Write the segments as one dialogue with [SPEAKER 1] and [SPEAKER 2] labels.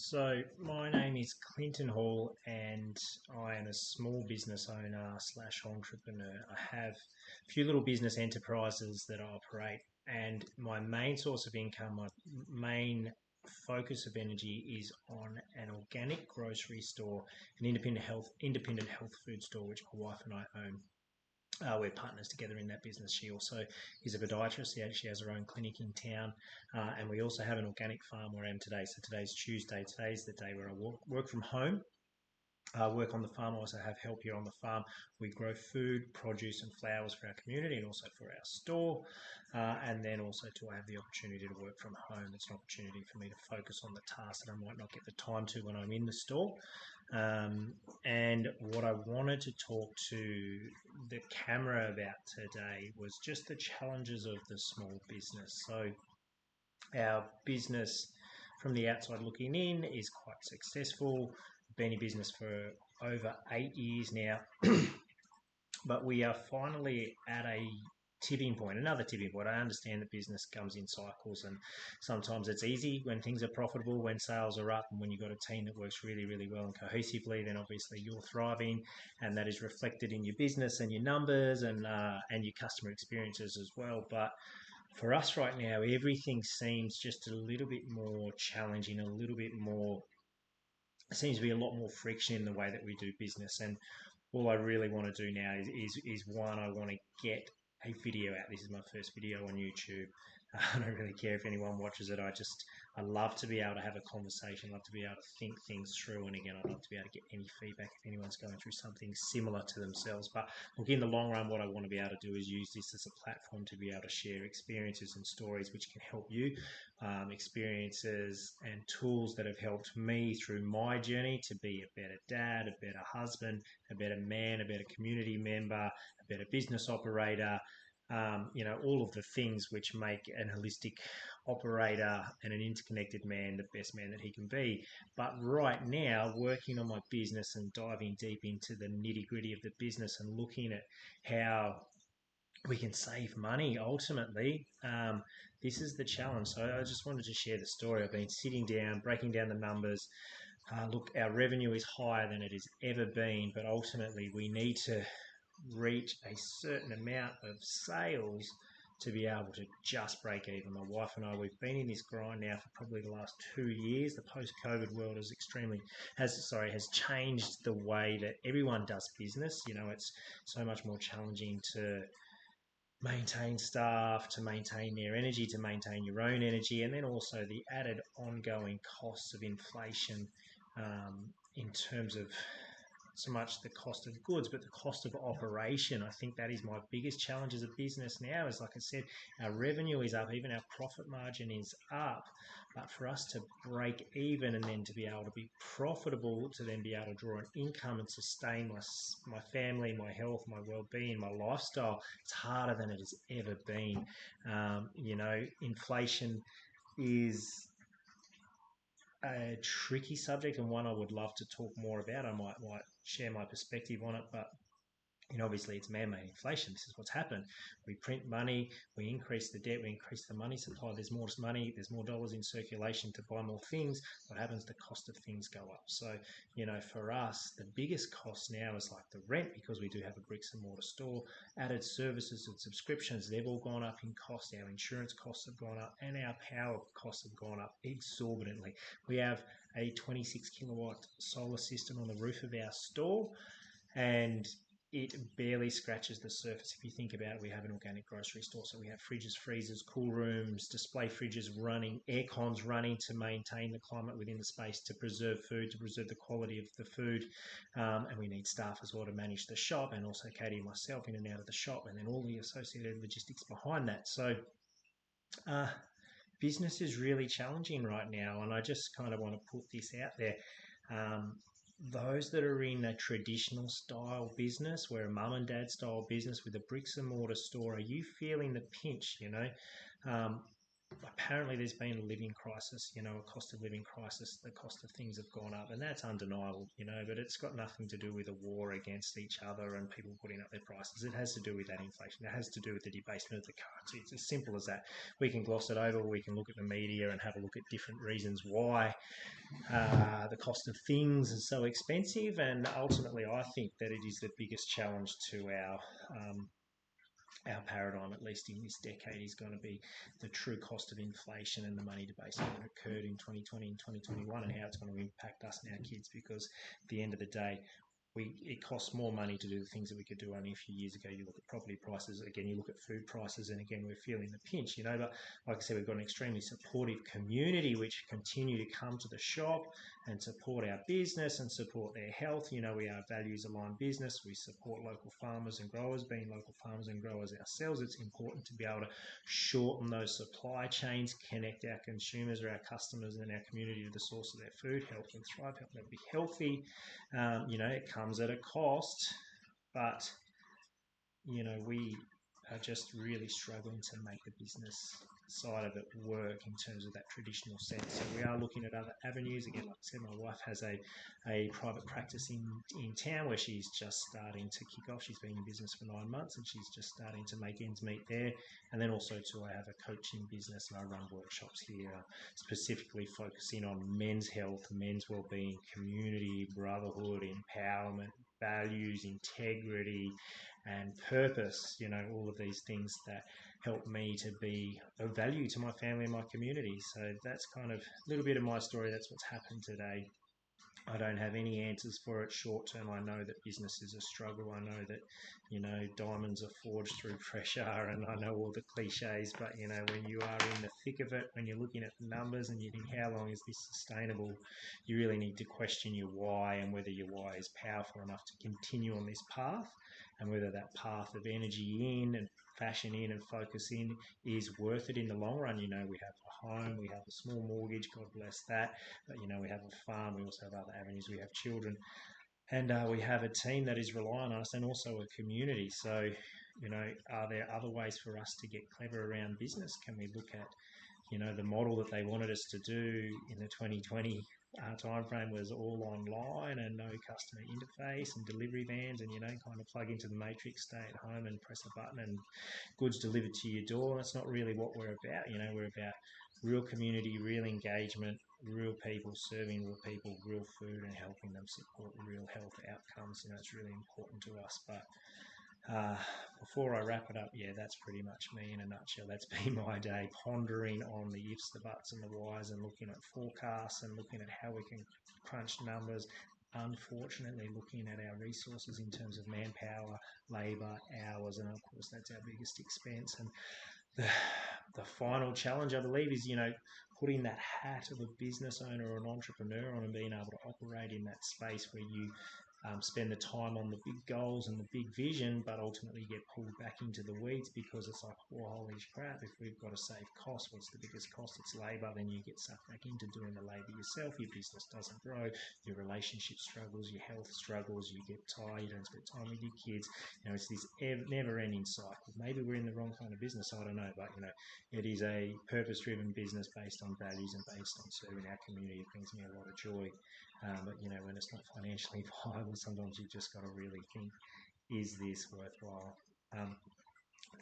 [SPEAKER 1] So my name is Clinton Hall, and I am a small business owner slash entrepreneur. I have a few little business enterprises that I operate, and my main source of income, my main focus of energy is on an organic grocery store, an independent health food store, which my wife and I own. We're partners together in that business. She also is a podiatrist. She has her own clinic in town. And we also have an organic farm where I am today. So today's Tuesday. Today's the day where I work from home. Work on the farm. I also have help here on the farm. We grow food, produce, and flowers for our community and also for our store. And then also, I have the opportunity to work from home. It's an opportunity for me to focus on the tasks that I might not get the time to when I'm in the store. And what I wanted to talk to the camera about today was just the challenges of the small business. So, our business from the outside looking in is quite successful. Been in business for over 8 years now, but we are finally at another tipping point. I understand that business comes in cycles, and sometimes it's easy when things are profitable, when sales are up, and when you've got a team that works really, really well and cohesively, then obviously you're thriving, and that is reflected in your business and your numbers and your customer experiences as well. But for us right now, everything seems just a little bit more challenging, a little bit more, seems to be a lot more friction in the way that we do business. And all I really want to do now is one, I want to get a video out. This is my first video on YouTube. I don't really care if anyone watches it. I love to be able to have a conversation, love to be able to think things through. And again, I'd love to be able to get any feedback if anyone's going through something similar to themselves. But look, in the long run, what I want to be able to do is use this as a platform to be able to share experiences and stories which can help you, experiences and tools that have helped me through my journey to be a better dad, a better husband, a better man, a better community member, a better business operator, all of the things which make an holistic operator and an interconnected man the best man that he can be. But right now, working on my business and diving deep into the nitty gritty of the business and looking at how we can save money ultimately. This is the challenge. So I just wanted to share the story. I've been sitting down, breaking down the numbers. Look, our revenue is higher than it has ever been, but ultimately we need to reach a certain amount of sales to be able to just break even. My wife and I, we've been in this grind now for probably the last 2 years. The post-COVID world has changed the way that everyone does business. It's so much more challenging to maintain staff, to maintain their energy, to maintain your own energy, and then also the added ongoing costs of inflation, in terms of so much the cost of goods, but the cost of operation. I think that is my biggest challenge as a business now. Is, like I said, our revenue is up, even our profit margin is up, but for us to break even and then to be able to be profitable, to then be able to draw an income and sustain my family, my health, my well-being, my lifestyle, it's harder than it has ever been. Inflation is a tricky subject, and one I would love to talk more about. I might share my perspective on it, but obviously it's man-made inflation. This is what's happened. We print money, we increase the debt, we increase the money supply. There's more money, there's more dollars in circulation to buy more things. What happens? The cost of things go up. So, for us, the biggest cost now is like the rent, because we do have a bricks and mortar store. Added services and subscriptions, they've all gone up in cost. Our insurance costs have gone up, and our power costs have gone up exorbitantly. We have a 26 kilowatt solar system on the roof of our store, and it barely scratches the surface. If you think about it, we have an organic grocery store, so we have fridges, freezers, cool rooms, display fridges running, air cons running to maintain the climate within the space, to preserve food, to preserve the quality of the food, and we need staff as well to manage the shop, and also Katie and myself in and out of the shop, and then all the associated logistics behind that. So business is really challenging right now, and I just kind of want to put this out there. Those that are in a traditional style business, where a mum and dad style business with a bricks and mortar store, are you feeling the pinch? apparently there's been a living crisis, a cost of living crisis. The cost of things have gone up, and that's undeniable, but it's got nothing to do with a war against each other and people putting up their prices. It has to do with that inflation. It has to do with the debasement of the currency. It's as simple as that. We can gloss it over, we can look at the media and have a look at different reasons why the cost of things is so expensive, and ultimately I think that it is the biggest challenge to our paradigm, at least in this decade, is going to be the true cost of inflation and the money debasement that occurred in 2020 and 2021, and how it's going to impact us and our kids. Because at the end of the day, it costs more money to do the things that we could do only a few years ago. You look at property prices, again, you look at food prices, and again, we're feeling the pinch, But like I said, we've got an extremely supportive community which continue to come to the shop and support our business and support their health. We are a values aligned business. We support local farmers and growers. Being local farmers and growers ourselves, it's important to be able to shorten those supply chains, connect our consumers or our customers and our community to the source of their food, help them thrive, help them be healthy. It comes at a cost, but we are just really struggling to make the business side of it work in terms of that traditional sense. So we are looking at other avenues. Again, like I said, my wife has a private practice in town where she's just starting to kick off. She's been in business for 9 months and she's just starting to make ends meet there. And then also too, I have a coaching business and I run workshops here, specifically focusing on men's health, men's well-being, community, brotherhood, empowerment, values, integrity, and purpose, all of these things that help me to be of value to my family and my community. So that's kind of a little bit of my story. That's what's happened today. I don't have any answers for it short term. I know that business is a struggle. I know that, diamonds are forged through pressure, and I know all the cliches, but, when you are in the thick of it, when you're looking at the numbers and you think, how long is this sustainable? You really need to question your why and whether your why is powerful enough to continue on this path, and whether that path of energy in and fashion in and focus in is worth it in the long run. We have a home, we have a small mortgage, God bless that, but we have a farm, we also have other avenues, we have children, and we have a team that is relying on us, and also a community. So are there other ways for us to get clever around business? Can we look at the model that they wanted us to do in the 2020 timeframe was all online and no customer interface and delivery vans, and kind of plug into the matrix, stay at home and press a button and goods delivered to your door. That's not really what we're about. We're about real community, real engagement, real people serving real people, real food, and helping them support real health outcomes. It's really important to us. But before I wrap it up, that's pretty much me in a nutshell. That's been my day, pondering on the ifs, the buts, and the whys, and looking at forecasts and looking at how we can crunch numbers. Unfortunately, looking at our resources in terms of manpower, labour, hours, and of course that's our biggest expense. And the final challenge, I believe, is putting that hat of a business owner or an entrepreneur on and being able to operate in that space where you spend the time on the big goals and the big vision, but ultimately get pulled back into the weeds because it's like, well, holy crap, if we've got to save costs, what's the biggest cost? It's labour. Then you get sucked back into doing the labour yourself. Your business doesn't grow. Your relationship struggles. Your health struggles. You get tired. You don't spend time with your kids. It's this never-ending cycle. Maybe we're in the wrong kind of business. I don't know, but it is a purpose-driven business based on values and based on serving our community. It brings me a lot of joy. But when it's not financially viable, sometimes you've just got to really think, is this worthwhile?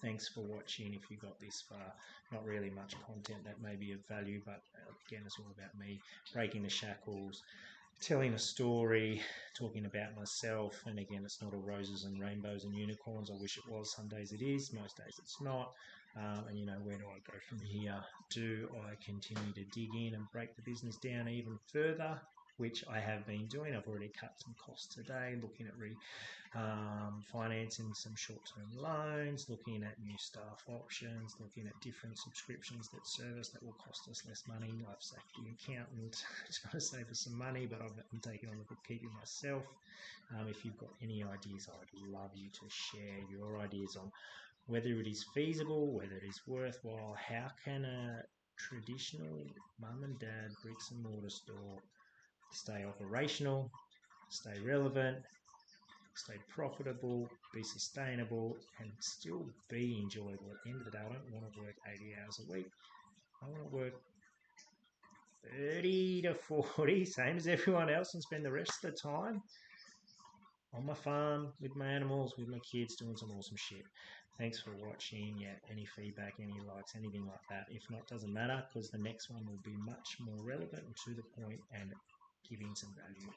[SPEAKER 1] Thanks for watching. If you got this far, not really much content that may be of value, but again, it's all about me breaking the shackles, telling a story, talking about myself. And again, it's not all roses and rainbows and unicorns. I wish it was. Some days it is, most days it's not. And where do I go from here? Do I continue to dig in and break the business down even further, which I have been doing? I've already cut some costs today, looking at financing some short-term loans, looking at new staff options, looking at different subscriptions that service that will cost us less money. Life safety accountant, trying to save us some money, but I'm taking on the bookkeeping myself. If you've got any ideas, I'd love you to share your ideas on whether it is feasible, whether it is worthwhile. How can a traditional mum and dad bricks and mortar store stay operational, stay relevant, stay profitable, be sustainable, and still be enjoyable? At the end of the day, I don't want to work 80 hours a week. I want to work 30 to 40, same as everyone else, and spend the rest of the time on my farm with my animals, with my kids, doing some awesome shit. Thanks for watching. Yeah, any feedback, any likes, anything like that. If not, doesn't matter, because the next one will be much more relevant and to the point and giving some value.